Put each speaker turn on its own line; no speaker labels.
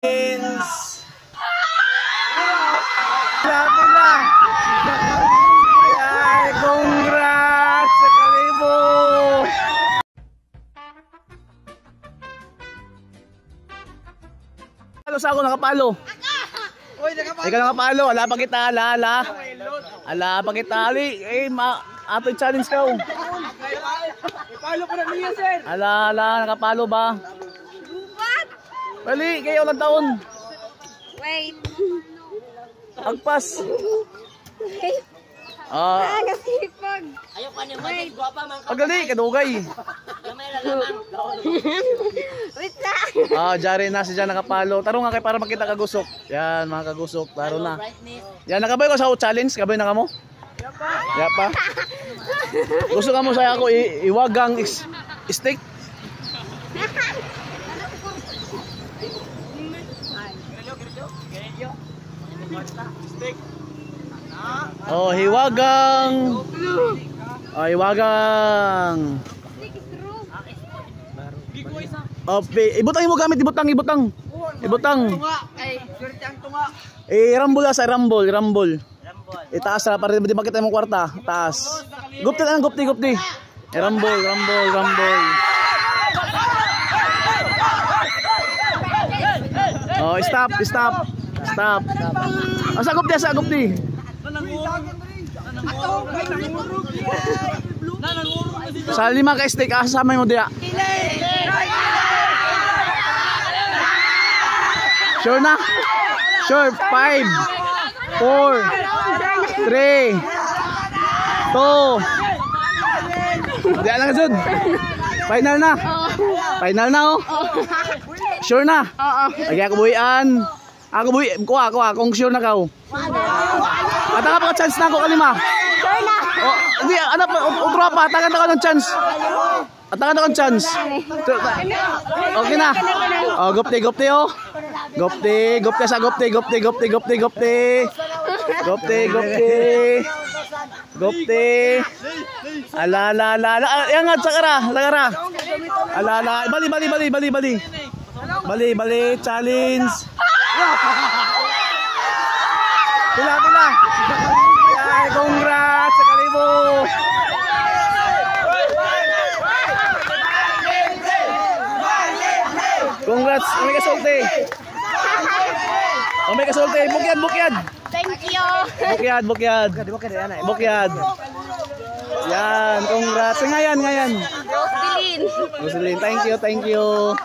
Sabi na. Ay, congrats sa Kalibo. Palo sa ako nakapalo. Ikaw nakapalo, ala pa kita, ala pa kita, ali, ato challenge ka.
Palo ko na niya, sir.
Ala, nakapalo ba?
What?
Bali, kayo lang taon.
Wait.
Agpas.
Kasipag.
Ayaw pa niya man, guwapa man ka.
Pagali, kadugay.
Gamay na lamang.
Wait lang.
Jari na si Jan nakapalo. Taro nga kay para makita kagusok. Yan, mga kagusok. Taro na. Yan, nakabay ko sa challenge. Kabay na ka mo? Yapa. Gusto ka mo sa ako iwagang stick? Oh, hiwagang. Oh, hiwagang. Oh, ibutang mo gamit, ibutang.
Ay, swerte ang tunga.
Rambol sa rambol. Itaas na para di makita mo kwarta. Taas. Gupti lang, gupti. Rambol. Oh, stop. Asa gupti. Sa 5 ka stick, asama mo diya. Sure na? Sure, 5 4 3 2 diya lang sud. Final na oh. Sure na? Lagi ako buhian. Kuha kung sure na ka. At nga pa chance na ako kalima.
Sure na.
Oh, hindi, ano pa, utro pa, tagan ako ng chance. Atakan ako ng chance. Okay na. Oh, gupti oh. Gupti. Ala. Yan nga, sakara. Ala. Bali, challenge. Pila. Ay, congrats sa Kalibo. Congrats, may kasulti. Bukyad.
Thank you.
Bukyad. Yan, congrats. Ngayon.
Roselyn.
Thank you.